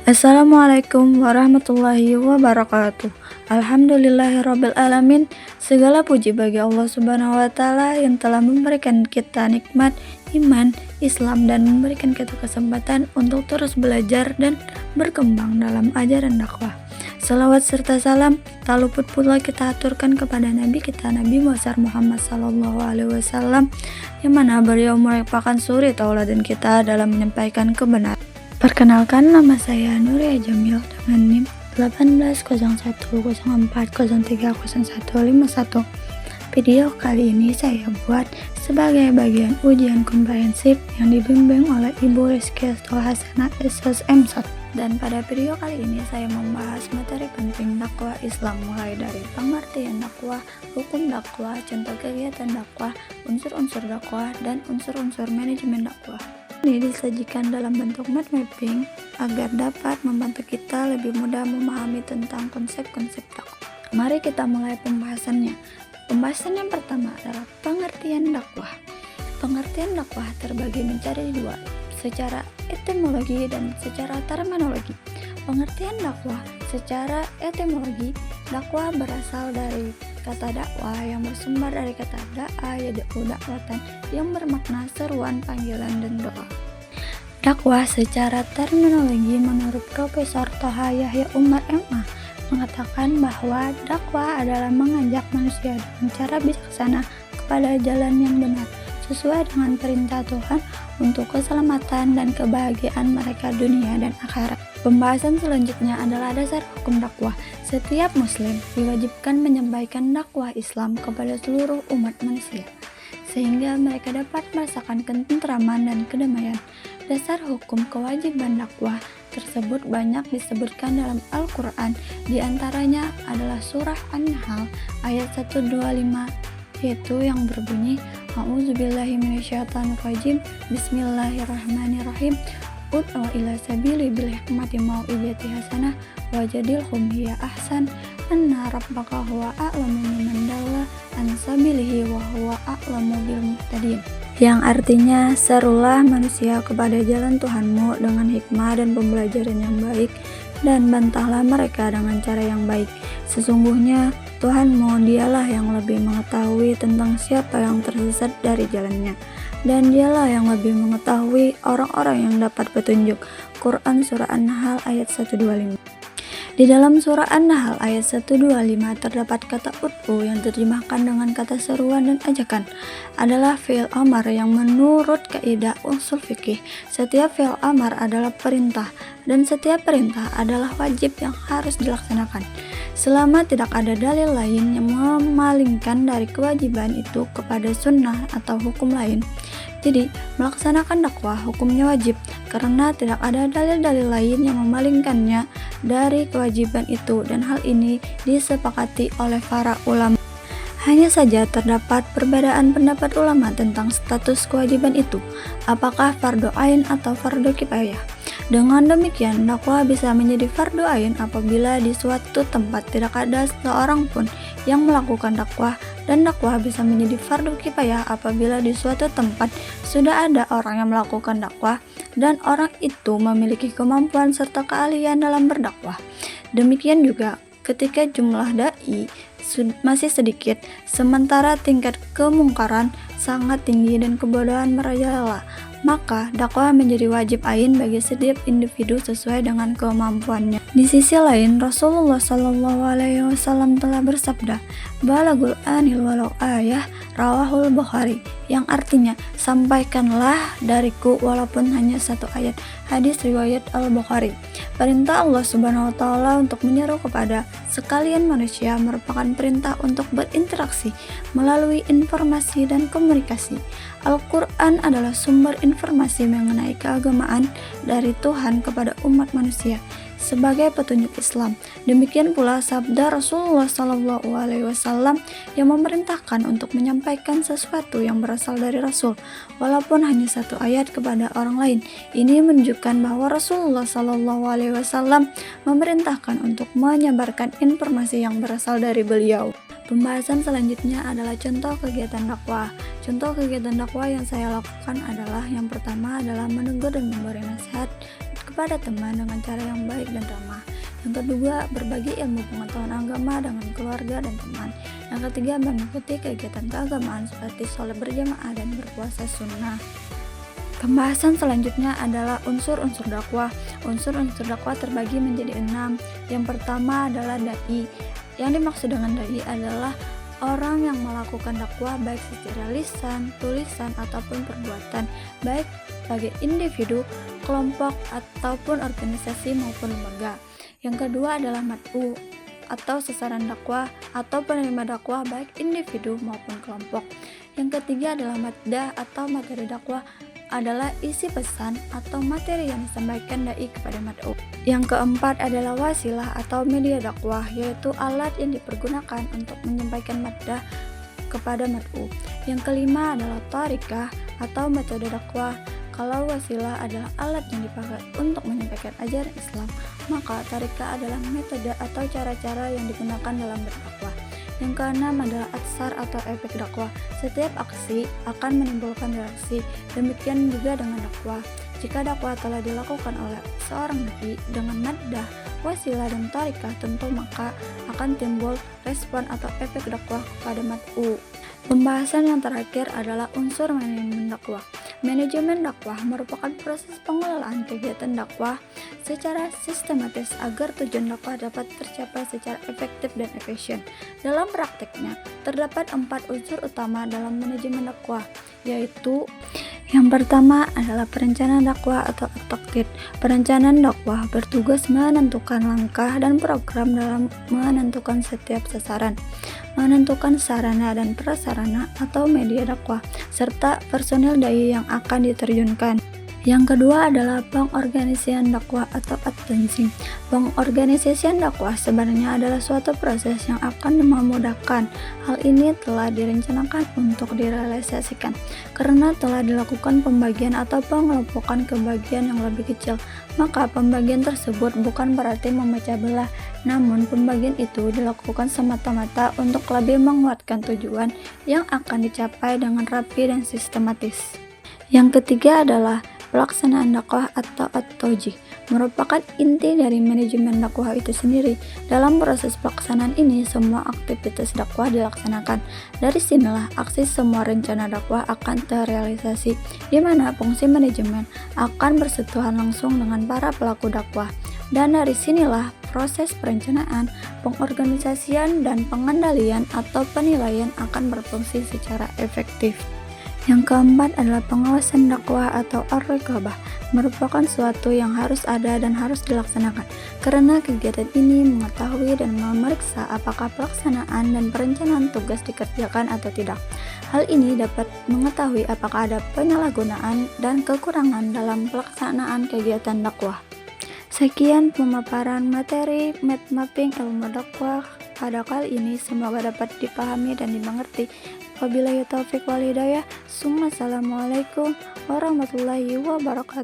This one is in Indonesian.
Assalamualaikum warahmatullahi wabarakatuh. Alhamdulillahirabbil alamin. Segala puji bagi Allah Subhanahu wa taala yang telah memberikan kita nikmat iman, Islam dan memberikan kita kesempatan untuk terus belajar dan berkembang dalam ajaran dakwah. Salawat serta salam tak luput pula kita aturkan kepada Nabi kita Nabi Muhammad SAW, yang mana beliau merupakan suri tauladan kita dalam menyampaikan kebenaran. Perkenalkan, nama saya Nuria Jamil dengan NIM 180104030151. Video kali ini saya buat sebagai bagian ujian komprehensif yang dibimbing oleh Ibu Rizky Hasanah SSM 1. Dan pada video kali ini saya membahas materi penting dakwah Islam, mulai dari pengertian dakwah, hukum dakwah, contoh kegiatan dakwah, unsur-unsur dakwah, dan unsur-unsur manajemen dakwah. Ini disajikan dalam bentuk mind mapping agar dapat membantu kita lebih mudah memahami tentang konsep-konsep dakwah. Mari kita mulai pembahasannya. Pembahasan yang pertama adalah pengertian dakwah. Pengertian dakwah terbagi menjadi dua, secara etimologi dan secara terminologi. Pengertian dakwah secara etimologi, dakwah berasal dari kata dakwah yang bersumber dari kata da'a yad'u da'watan yang bermakna seruan, panggilan, dan doa. Dakwah secara terminologi menurut Profesor Thoha Yahya Umar MA mengatakan bahwa dakwah adalah mengajak manusia dengan cara bijaksana kepada jalan yang benar sesuai dengan perintah Tuhan untuk keselamatan dan kebahagiaan mereka dunia dan akhirat. Pembahasan selanjutnya adalah dasar hukum dakwah. Setiap muslim diwajibkan menyampaikan dakwah Islam kepada seluruh umat manusia, sehingga mereka dapat merasakan ketentraman dan kedamaian. Dasar hukum kewajiban dakwah tersebut banyak disebutkan dalam Al-Quran, diantaranya adalah surah An-Nahl ayat 125, yaitu yang berbunyi A'udzubillahi minasyaitonirrajim, Bismillahirrahmanirrahim, Ud'u ila sabili bil hikmati mau'izati hasanah wajadilhum hiya ahsan anna rabbaka huwa a'lamu biman dalla an sabilihi wa huwa a'lamu bil muhtadin. Yang artinya, serulah manusia kepada jalan Tuhanmu dengan hikmah dan pembelajaran yang baik, dan bantahlah mereka dengan cara yang baik. Sesungguhnya Tuhanmu dialah yang lebih mengetahui tentang siapa yang tersesat dari jalannya, dan dialah yang lebih mengetahui orang-orang yang dapat petunjuk. Quran Surah An-Nahl ayat 125. Di dalam surah An-Nahl ayat 125 terdapat kata ud'u yang terjemahkan dengan kata seruan dan ajakan adalah fi'il amar yang menurut kaidah usul fikih, setiap fi'il amar adalah perintah dan setiap perintah adalah wajib yang harus dilaksanakan selama tidak ada dalil lain yang memalingkan dari kewajiban itu kepada sunnah atau hukum lain. Jadi, melaksanakan dakwah hukumnya wajib karena tidak ada dalil-dalil lain yang memalingkannya dari kewajiban itu, dan hal ini disepakati oleh para ulama. Hanya saja terdapat perbedaan pendapat ulama tentang status kewajiban itu, apakah fardu ain atau fardu kifayah. Dengan demikian, dakwah bisa menjadi fardu ain apabila di suatu tempat tidak ada seorang pun yang melakukan dakwah, dan dakwah bisa menjadi fardu kifayah apabila di suatu tempat sudah ada orang yang melakukan dakwah dan orang itu memiliki kemampuan serta keahlian dalam berdakwah. Demikian juga ketika jumlah dai masih sedikit, sementara tingkat kemungkaran sangat tinggi dan kebodohan merajalela, maka dakwah menjadi wajib ain bagi setiap individu sesuai dengan kemampuannya. Di sisi lain, Rasulullah SAW telah bersabda, "Balagul anil walau ayah," rawahul Bukhari, yang artinya sampaikanlah dariku walaupun hanya satu ayat. Hadis riwayat Al-Bukhari. Perintah Allah Subhanahu wa taala untuk menyeru kepada sekalian manusia merupakan perintah untuk berinteraksi melalui informasi dan komunikasi. Al-Quran adalah sumber informasi mengenai keagamaan dari Tuhan kepada umat manusia sebagai petunjuk Islam. Demikian pula sabda Rasulullah SAW yang memerintahkan untuk menyampaikan sesuatu yang berasal dari Rasul, walaupun hanya satu ayat kepada orang lain. Ini menunjukkan bahwa Rasulullah SAW memerintahkan untuk menyebarkan informasi yang berasal dari beliau. Pembahasan selanjutnya adalah contoh kegiatan dakwah. Contoh kegiatan dakwah yang saya lakukan adalah yang pertama adalah menegur dan memberi nasihat kepada teman dengan cara yang baik dan ramah. Yang kedua, berbagi ilmu pengetahuan agama dengan keluarga dan teman. Yang ketiga, mengikuti kegiatan keagamaan seperti sholat berjamaah dan berpuasa sunnah. Pembahasan selanjutnya adalah unsur-unsur dakwah. Unsur-unsur dakwah terbagi menjadi 6. Yang pertama adalah dai. Yang dimaksud dengan dai adalah orang yang melakukan dakwah baik secara lisan, tulisan, ataupun perbuatan, baik sebagai individu, kelompok, ataupun organisasi maupun lembaga. Yang kedua adalah mad'u atau sasaran dakwah atau penerima dakwah baik individu maupun kelompok. Yang ketiga adalah maddah atau materi dakwah adalah isi pesan atau materi yang disampaikan dai kepada mad'u. Yang keempat adalah wasilah atau media dakwah, yaitu alat yang dipergunakan untuk menyampaikan maddah kepada mad'u. Yang kelima adalah tharikah atau metode dakwah. Kalau wasilah adalah alat yang dipakai untuk menyampaikan ajaran Islam, maka tharikah adalah metode atau cara-cara yang digunakan dalam berdakwah. Yang keenam adalah atsar atau efek dakwah. Setiap aksi akan menimbulkan reaksi. Demikian juga dengan dakwah. Jika dakwah telah dilakukan oleh seorang nabi dengan maddah, wasilah dan tharikah, tentu maka akan timbul respon atau efek dakwah kepada mad'u. Pembahasan yang terakhir adalah unsur manajemen dakwah. Manajemen dakwah merupakan proses pengelolaan kegiatan dakwah secara sistematis agar tujuan dakwah dapat tercapai secara efektif dan efisien. Dalam prakteknya, terdapat 4 unsur utama dalam manajemen dakwah, yaitu yang pertama adalah perencanaan dakwah atau at-taqtid. Perencanaan dakwah bertugas menentukan langkah dan program dalam menentukan setiap sasaran, menentukan sarana dan prasarana atau media dakwah, serta personil dai yang akan diterjunkan. Yang kedua adalah pengorganisasian dakwah atau at-tanzim. Pengorganisasian dakwah sebenarnya adalah suatu proses yang akan memudahkan. Hal ini telah direncanakan untuk direalisasikan karena telah dilakukan pembagian atau pengelompokan ke bagian yang lebih kecil. Maka pembagian tersebut bukan berarti memecah belah, namun pembagian itu dilakukan semata-mata untuk lebih menguatkan tujuan yang akan dicapai dengan rapi dan sistematis. Yang ketiga adalah pelaksanaan dakwah atau at-taujih, merupakan inti dari manajemen dakwah itu sendiri. Dalam proses pelaksanaan ini, semua aktivitas dakwah dilaksanakan. Dari sinilah aksi semua rencana dakwah akan terrealisasi, di mana fungsi manajemen akan bersentuhan langsung dengan para pelaku dakwah. Dan dari sinilah proses perencanaan, pengorganisasian, dan pengendalian atau penilaian akan berfungsi secara efektif. Yang keempat adalah pengawasan dakwah atau ar-raqabah, merupakan suatu yang harus ada dan harus dilaksanakan, karena kegiatan ini mengetahui dan memeriksa apakah pelaksanaan dan perencanaan tugas dikerjakan atau tidak. Hal ini dapat mengetahui apakah ada penyalahgunaan dan kekurangan dalam pelaksanaan kegiatan dakwah. Sekian pemaparan materi mind mapping ilmu dakwah pada kali ini, semoga dapat dipahami dan dimengerti. Wabillahi taufiq wal hidayah. Assalamualaikum warahmatullahi wabarakatuh.